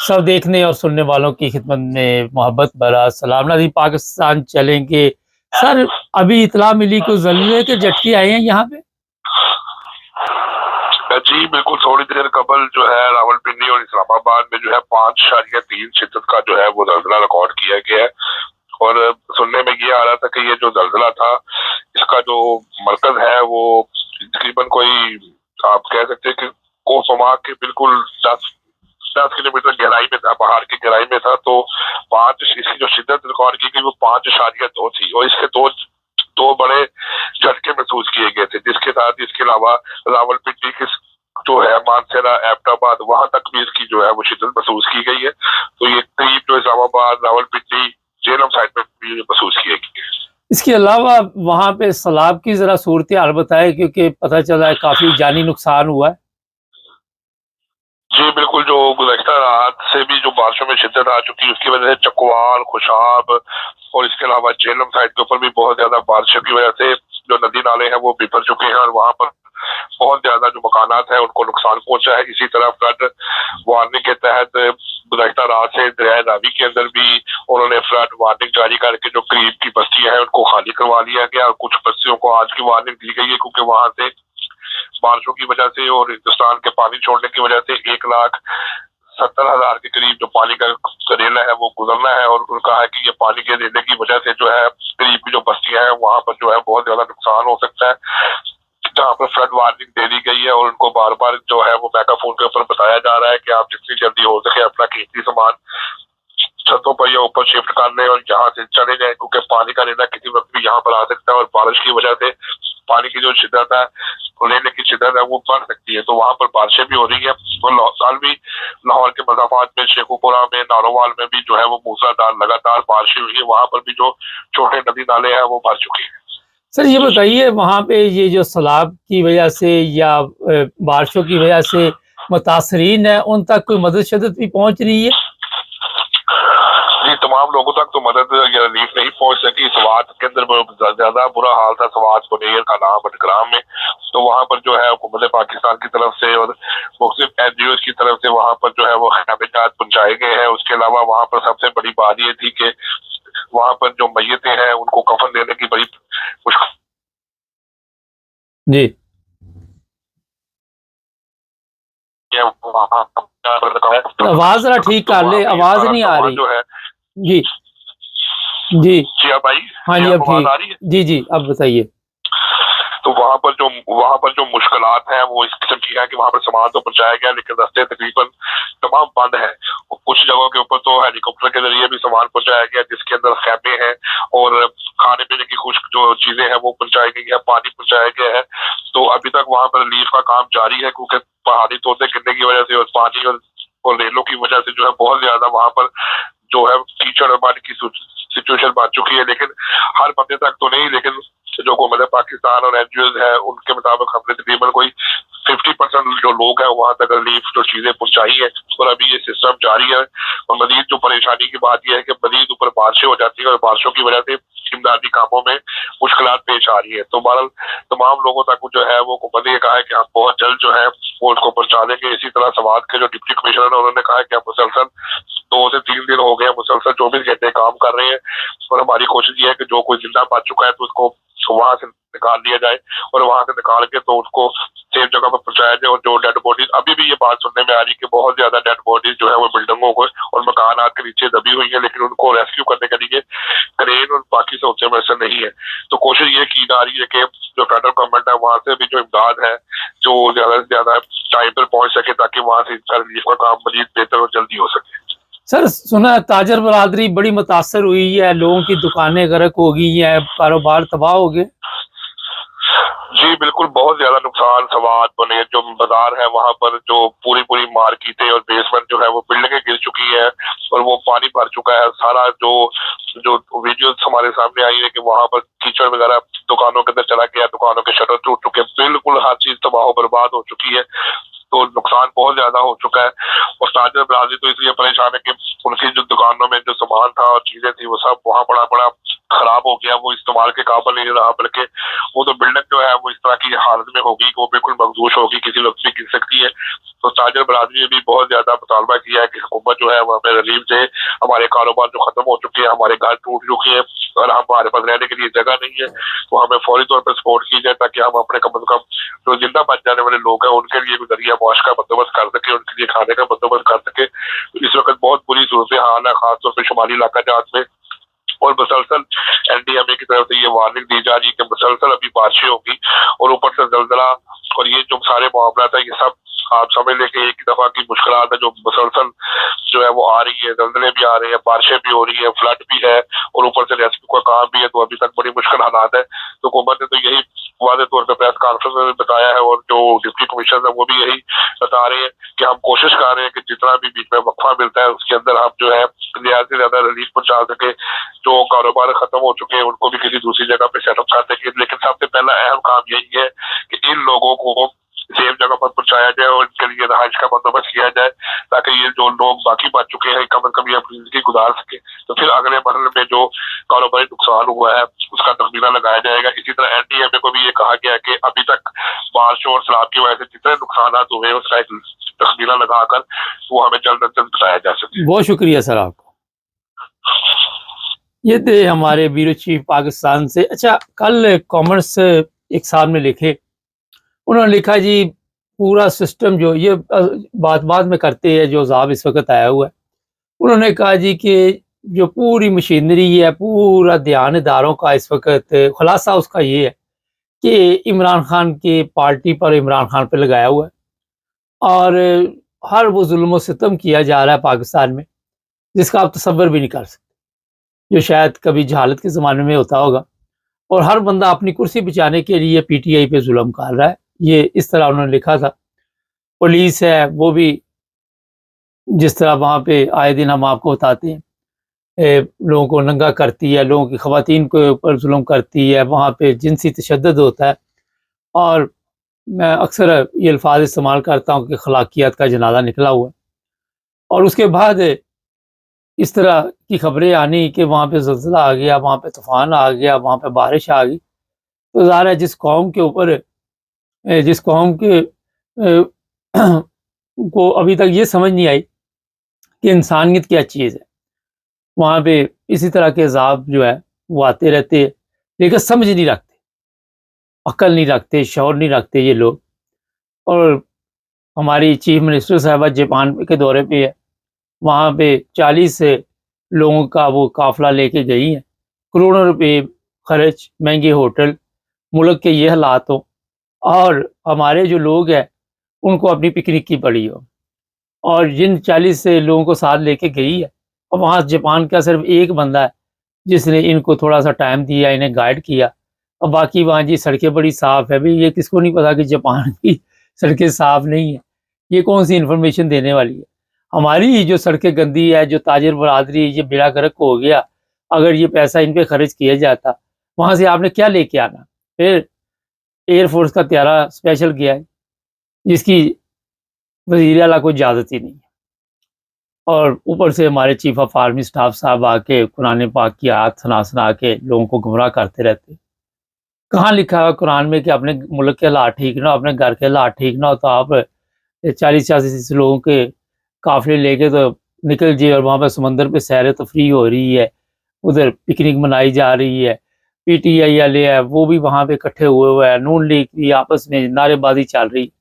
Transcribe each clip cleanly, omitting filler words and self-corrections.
सब देखने और सुनने वालों की खिदमत में मोहब्बत भरा सलाम। नाज़रीन, पाकिस्तान चलेंगे। सर, अभी इतला मिली को ज़लज़ले के झटके आए हैं यहाँ पे। जी बिल्कुल, थोड़ी देर कबल जो है रावलपिंडी और इस्लामाबाद में जो है 5.3 शिद्दत का जो है वो ज़लज़ला रिकॉर्ड किया गया है। और सुनने में ये आ रहा था कि ये जो ज़लज़ला था इसका जो मरकज है वो तकरीबन कोई, आप कह सकते हैं कि कोसोमा के बिल्कुल 10 किलोमीटर गहराई में था, पहाड़ की गहराई में था। तो इसकी जो शिद्दत रिकॉर्ड की गई वो 5.2 थी और इसके दो बड़े झटके महसूस किए गए थे, जिसके साथ इसके अलावा रावलपिंडी की जो है मानसेरा, एबटाबाद, वहां तक भी इसकी जो है वो शिद्दत महसूस की गई है। तो ये करीब जो इस्लामाबाद, रावलपिंडी, जेहलम साइड में भी महसूस किए गए। इसके अलावा वहाँ पे सैलाब की जरा सूरत हाल बताए, क्योंकि पता चला है काफी जानी नुकसान हुआ है। जी बिल्कुल, जो गुज़श्ता रात से भी जो बारिशों में शिद्दत आ चुकी है उसकी वजह से चकवाल, खुशाब और इसके अलावा जेहलम साइड के ऊपर भी बहुत ज्यादा बारिशों की वजह से जो नदी नाले हैं वो बिखर चुके हैं और वहां पर बहुत ज्यादा जो मकानात हैं उनको नुकसान पहुंचा है। इसी तरह फ्लड वार्निंग के तहत गुज़श्ता रात से दरिया रावी के अंदर भी उन्होंने फ्लड वार्निंग जारी करके जो करीब की बस्तियां हैं उनको खाली करवा लिया गया और कुछ बस्तियों को आज की वार्निंग दी गई है, क्योंकि वहां से बारिशों की वजह से और हिंदुस्तान के पानी छोड़ने की वजह से 1,70,000 के करीब जो पानी का रेला है वो गुजरना है। और उन्होंने कहा है कि ये पानी के रेले की वजह से जो है करीब की जो बस्तियां हैं वहां पर जो है बहुत ज्यादा नुकसान हो सकता है, जहाँ पर फ्लड वार्निंग दे दी गई है। और उनको बार बार जो है वो मेगाफोन के ऊपर बताया जा रहा है कि आप जितनी जल्दी हो सके अपना कीमती सामान छतों पर या ऊपर शिफ्ट कर लें और यहाँ से चले जाएं, क्योंकि पानी का रेला किसी वक्त भी यहाँ पर आ सकता है और बारिश की वजह से पानी की जो शिद्दत है, रेले की शिद्दत है, वो बढ़ सकती है। तो वहां पर बारिशें भी हो रही है और लाहौल भी, लाहौर के मज़ाफ़ात में, शेखुपुरा में, नारोवाल में भी जो है वो मूसलाधार लगातार बारिशें हुई है। वहां पर भी जो छोटे नदी नाले हैं वो भर चुके हैं। सर, ये बताइए, वहाँ पे ये जो सैलाब की वजह से या बारिशों की वजह से मुतासरीन है, उन तक कोई मदद शदत भी पहुँच रही है? जी, तमाम लोगों तक तो मदद या रिलीफ नहीं पहुंच सकी। स्वात के अंदर ज्यादा बुरा हाल था, स्वात, बुनेर, कलाम, बटग्राम में। तो वहां पर जो है हुकूमत पाकिस्तान की तरफ से और मुख्तलिफ NGOs की तरफ से वहां पर जो है वो खैरात पहुंचाए गए हैं। उसके अलावा वहां पर सबसे बड़ी बात ये थी कि वहां पर जो मैयतें हैं उनको कफन देने की बड़ी मुश्किल। जी, आवाज जरा ठीक कर ले, आवाज नहीं आ रही। जो है जी जी जी अब आई? हाँ जी, अब आवाज आ रही है? ठीक। जी जी, अब बताइए। तो वहां पर जो मुश्किलात हैं वो इस किस्म की है कि वहां पर सामान तो पहुंचाया गया लेकिन रास्ते तकरीबन तमाम बंद है। कुछ जगहों के ऊपर तो हेलीकॉप्टर के जरिए भी सामान पहुंचाया गया, जिसके अंदर खैमे हैं और खाने पीने की कुछ जो चीजें हैं वो पहुंचाई गई है, पानी पहुंचाया गया है। तो अभी तक वहां पर रिलीफ का काम जारी है, क्योंकि पहाड़ी तोड़ने गिरने की वजह से और पानी और रेलों की वजह से जो है बहुत ज्यादा वहां पर जो है कीचड़ और पानी की सिचुएशन बन चुकी है। लेकिन हर बंदे तक तो नहीं, लेकिन जो हुकूमत पाकिस्तान और NGOs है उनके मुताबिक हमने तकरीबन कोई 50% जो लोग हैं वहां तक रिलीफ जो चीजें पहुंचाई है और अभी ये सिस्टम जारी है। और मजीद जो परेशानी की बात यह है कि मजीद ऊपर बारिशें हो जाती है और बारिशों की वजह से इमदादी कामों में मुश्किलात पेश आ रही है। तो बहरहाल तमाम लोगों तक जो है वो हुकूमत ने कहा है कि हम बहुत जल्द जो है वो उसको पहुंचा देंगे। इसी तरह समाज के जो डिप्टी कमिश्नर है उन्होंने कहा है कि हम मुसलसल 2 से 3 दिन हो गए मुसलसल 24 घंटे काम कर रहे हैं और हमारी कोशिश ये है कि जो कोई जिंदा बच चुका है तो उसको वहां से निकाल लिया जाए और वहां से निकाल के तो उसको सेफ जगह पर पहुंचाया जाए। और जो डेड बॉडीज, अभी भी ये बात सुनने में आ रही है कि बहुत ज्यादा डेड बॉडीज जो है वो बिल्डिंगों को और मकानात के नीचे दबी हुई है, लेकिन उनको रेस्क्यू करने के लिए क्रेन और बाकी सहूलतें वैसे नहीं है। तो कोशिश ये की जा रही है कि जो फेडरल गवर्नमेंट है वहां से भी जो इमदाद है जो ज्यादा से ज्यादा टाइम पर पहुंच सके, ताकि वहां से रिलीफ का काम मजीद बेहतर और जल्दी हो सके। सर, सुना है ताजर बरादरी बड़ी मुतासर हुई है, लोगों की दुकानें गर्क हो गई हैं, कारोबार तबाह हो गए। जी बिल्कुल, बहुत ज्यादा नुकसान। सवाद बने जो बाजार है वहां पर जो पूरी मार्केटें और बेसमेंट जो है वो बिल्डिंगें गिर चुकी है और वो पानी भर चुका है। सारा जो वीडियोस हमारे सामने आई है कि वहां पर कीचड़ वगैरह दुकानों के अंदर चला गया, दुकानों के शटर टूट चुके, बिल्कुल हर चीज तबाह बर्बाद हो चुकी है। तो नुकसान बहुत ज्यादा हो चुका है और ताजर बरादरी बाजी तो इसलिए परेशान है कि उनकी जो दुकानों में जो सामान था और चीजें थी वो सब वहाँ बड़ा बड़ा खराब हो गया, वो इस्तेमाल के काबिल नहीं रहा, बल्कि वो तो बिल्डिंग जो है वो इस तरह की हालत में होगी कि वो बिल्कुल मखदूश होगी, किसी वक्त भी गिर सकती है। तो ताजर बरादरी ने भी बहुत ज्यादा मुतालबा किया है कि हुकूमत जो है वो हमें रिलीफ दे, हमारे कारोबार जो खत्म हो चुके हैं, हमारे घर टूट चुके हैं और हमारे पास रहने के लिए जगह नहीं है, तो हमें फौरी तौर पर सपोर्ट की जाए ताकि हम अपने कम से कम जो जिंदा बच जाने वाले लोग हैं उनके लिए जरिया मुआश का बंदोबस्त कर सके, उनके लिए खाने का बंदोबस्त कर सके। इस वक्त बहुत बुरी सूरत हाल है, खासतौर पर शुमाली इलाका जात में, और मुसलसल एनडीएमए की तरफ से ये वार्निंग दी जा रही है कि मुसलसल अभी बारिशें होगी और ऊपर से जलजला और ये जो सारे मामला था ये सब आप समझ लें कि एक ही दफा की मुश्किलात है जो मुसलसल जो है वो आ रही है, जलजले भी आ रहे हैं, बारिशें भी हो रही है, फ्लड भी है और ऊपर से रेस्क्यू का काम भी है, तो अभी तक बड़ी मुश्किल हालात है। तो हुकूमत ने तो यही वादे तौर पर प्रेस कॉन्फ्रेंस में बताया है और जो डिप्टी कमिश्नर है वो भी यही बता रहे हैं कि हम कोशिश कर रहे हैं कि जितना भी बीच में वक्फा मिलता है उसके अंदर हम जो है ज्यादा से ज्यादा रिलीफ पहुंचा सके, जो कारोबार खत्म हो चुके हैं उनको भी किसी दूसरी जगह पे सेटअप कर देंगे। लेकिन सबसे पहला अहम काम यही है कि इन लोगों को सेफ जगह पर पहुंचाया जाए और इनके लिए रहायश का बंदोबस्त किया जाए ताकि ये जो लोग बाकी बच चुके हैं कम से कम ये अपनी जिंदगी गुजार सके। तो फिर अगले मरहले में जो कारोबारी नुकसान हुआ है उसका तखमीना लगाया जाएगा। इसी तरह एनडीएमए को भी ये कहा गया है कि अभी तक बारिशों और सैलाब की वजह से जितने नुकसान हुए हैं उसका एक तखमीना लगाकर वो हमें जल्द अज जल्द बताया जा सके। बहुत शुक्रिया सर आपको। ये थे हमारे ब्यूरो चीफ पाकिस्तान से। अच्छा, कल कॉमर्स एक साहब ने लिखे, उन्होंने लिखा जी पूरा सिस्टम जो ये बात में करते हैं जो साहब इस वक्त आया हुआ है, उन्होंने कहा जी कि जो पूरी मशीनरी है, पूरा ध्यान इदारों का इस वक्त खुलासा उसका ये है कि इमरान खान की पार्टी पर, इमरान खान पर लगाया हुआ है और हर वो जुल्म सितम किया जा रहा है पाकिस्तान में जिसका आप तसव्वुर भी नहीं कर सकते, जो शायद कभी जहालत के ज़माने में होता होगा। और हर बंदा अपनी कुर्सी बचाने के लिए पीटीआई पे जुल्म कर रहा है, ये इस तरह उन्होंने लिखा था। पुलिस है वो भी जिस तरह वहाँ पे आए दिन हम आपको बताते हैं लोगों को नंगा करती है, लोगों की ख़वातीन के ऊपर जुल्म करती है, वहाँ पे जिनसी तशद्दुद होता है। और मैं अक्सर ये अल्फाज इस्तेमाल करता हूँ कि अखलाकियात का जनाजा निकला हुआ है। और उसके बाद इस तरह की खबरें आनी कि वहाँ पे ज़ल्ज़ला आ गया, वहाँ पे तूफ़ान आ गया, वहाँ पे बारिश आ गई, तो ज़ाहिर है जिस कौम के ऊपर जिस कौम के को अभी तक ये समझ नहीं आई कि इंसानियत क्या चीज़ है, वहाँ पे इसी तरह के अज़ाब जो है वो आते रहते हैं, लेकिन समझ नहीं रखते, अक्ल नहीं रखते, शौर नहीं रखते ये लोग। और हमारी चीफ मिनिस्टर साहबा जापान के दौरे पे है, वहाँ पे 40 लोगों का वो काफ़िला लेके गई हैं, करोड़ों रुपए खर्च, महंगे होटल, मुल्क के ये हालात हो और हमारे जो लोग हैं उनको अपनी पिकनिक की पड़ी हो। और जिन 40 लोगों को साथ लेके गई है और वहाँ जापान का सिर्फ एक बंदा है जिसने इनको थोड़ा सा टाइम दिया, इन्हें गाइड किया, और बाकी वहाँ जी सड़कें बड़ी साफ़ है। भाई ये किसको नहीं पता कि जापान की सड़कें साफ़ नहीं है, ये कौन सी इन्फॉर्मेशन देने वाली है। हमारी जो सड़कें गंदी है, जो ताजिर बरादरी ये बेड़ा गर्क हो गया, अगर ये पैसा इन पे खर्च किया जाता, वहाँ से आपने क्या लेके आना। फिर एयरफोर्स का त्यारा स्पेशल गया है जिसकी वज़ीर आला को इजाज़त ही नहीं है, और ऊपर से हमारे चीफ ऑफ आर्मी स्टाफ साहब आके कुरान पाक की आयत सुना के लोगों को गुमराह करते रहते। कहाँ लिखा है कुरान में कि अपने मुल्क के हालात ठीक ना हो, अपने घर के हालात ठीक ना हो तो आप 40 लोगों के काफिले लेके तो निकल जाइए और वहाँ पर समंदर पे सैर तफरी हो रही है, उधर पिकनिक मनाई जा रही है, पीटीआई वाले है वो भी वहाँ पे इकट्ठे हुए हैं, नून लीग भी आपस में नारेबाजी चल रही,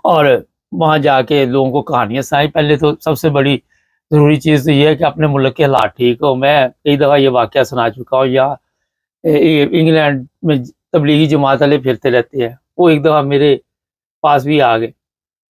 और वहाँ जाके लोगों को कहानियाँ सुनाई। पहले तो सबसे बड़ी ज़रूरी चीज़ तो ये है कि अपने मुल्क के हालात ठीक हो। मैं कई दफ़ा ये वाक़या सुना चुका हूँ, या इंग्लैंड में तबलीगी जमात वाले फिरते रहते हैं, वो एक दफ़ा मेरे पास भी आ गए,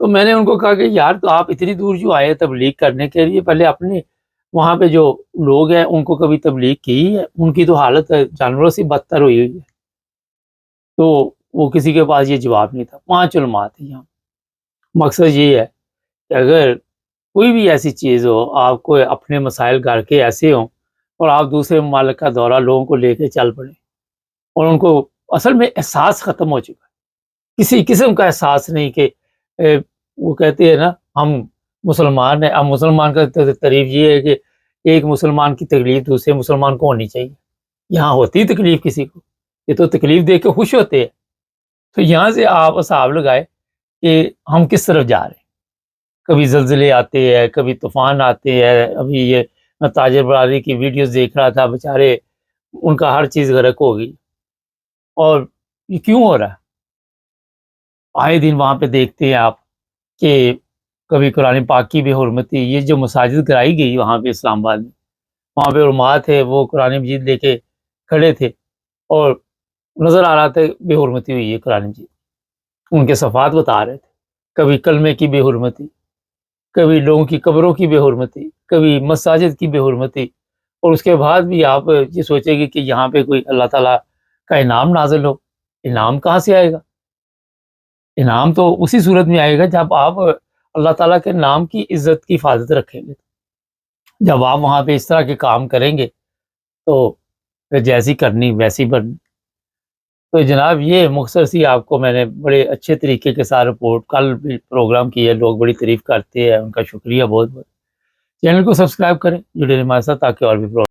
तो मैंने उनको कहा कि यार तो आप इतनी दूर जो आए तबलीग करने के लिए, पहले अपने वहाँ पे जो लोग हैं उनको कभी तबलीग की है? उनकी तो हालत जानवरों से बदतर हुई हुई है। तो वो किसी के पास ये जवाब नहीं था। 5 उलमा थे यहाँ। मकसद ये है कि अगर कोई भी ऐसी चीज़ हो, आपको अपने मसाइल घर के ऐसे हों और आप दूसरे ममालिक का दौरा लोगों को लेके चल पड़े और उनको असल में एहसास ख़त्म हो चुका है, किसी किस्म का एहसास नहीं कि वो कहते हैं ना हम مسلمان ہے. اب مسلمان کا تعریف یہ ہے کہ ایک مسلمان کی تکلیف دوسرے مسلمان کو ہونی چاہیے. یہاں ہوتی تکلیف کسی کو, یہ تو تکلیف دیکھ کے خوش ہوتے ہیں. تو یہاں سے آپ حساب لگائے کہ ہم کس طرف جا رہے ہیں. کبھی زلزلے آتے ہیں, کبھی طوفان آتے ہیں. ابھی یہ میں تاجر برادری کی ویڈیوز دیکھ رہا تھا, بیچارے ان کا ہر چیز غرق ہو گئی. اور یہ کیوں ہو رہا ہے؟ آئے دن وہاں پہ دیکھتے ہیں آپ کہ کبھی قرآن پاک کی بے حرمتی. یہ جو مساجد کرائی گئی وہاں پہ اسلام آباد میں, وہاں پہ علماء تھے, وہ قرآن مجید لے کے کھڑے تھے اور نظر آ رہا تھا بے حرمتی ہوئی ہے قرآن مجید. ان کے صفحات بتا رہے تھے, کبھی کلمے کی بے حرمتی, کبھی لوگوں کی قبروں کی بے حرمتی, کبھی مساجد کی بے حرمتی. اور اس کے بعد بھی آپ یہ سوچیں گے کہ یہاں پہ کوئی اللہ تعالیٰ کا انعام نازل ہو. انعام کہاں سے آئے گا؟ انعام تو اسی صورت میں آئے گا جب آپ اللہ تعالیٰ کے نام کی عزت کی حفاظت رکھیں گے. جب آپ وہاں پہ اس طرح کے کام کریں گے تو پھر جیسی کرنی ویسی بننی. تو جناب یہ مختصر سی آپ کو میں نے بڑے اچھے طریقے کے ساتھ رپورٹ کل بھی پروگرام کی ہے. لوگ بڑی تعریف کرتے ہیں, ان کا شکریہ بہت بہت. چینل کو سبسکرائب کریں, جڑے رہیں ہمارے ساتھ تاکہ اور بھی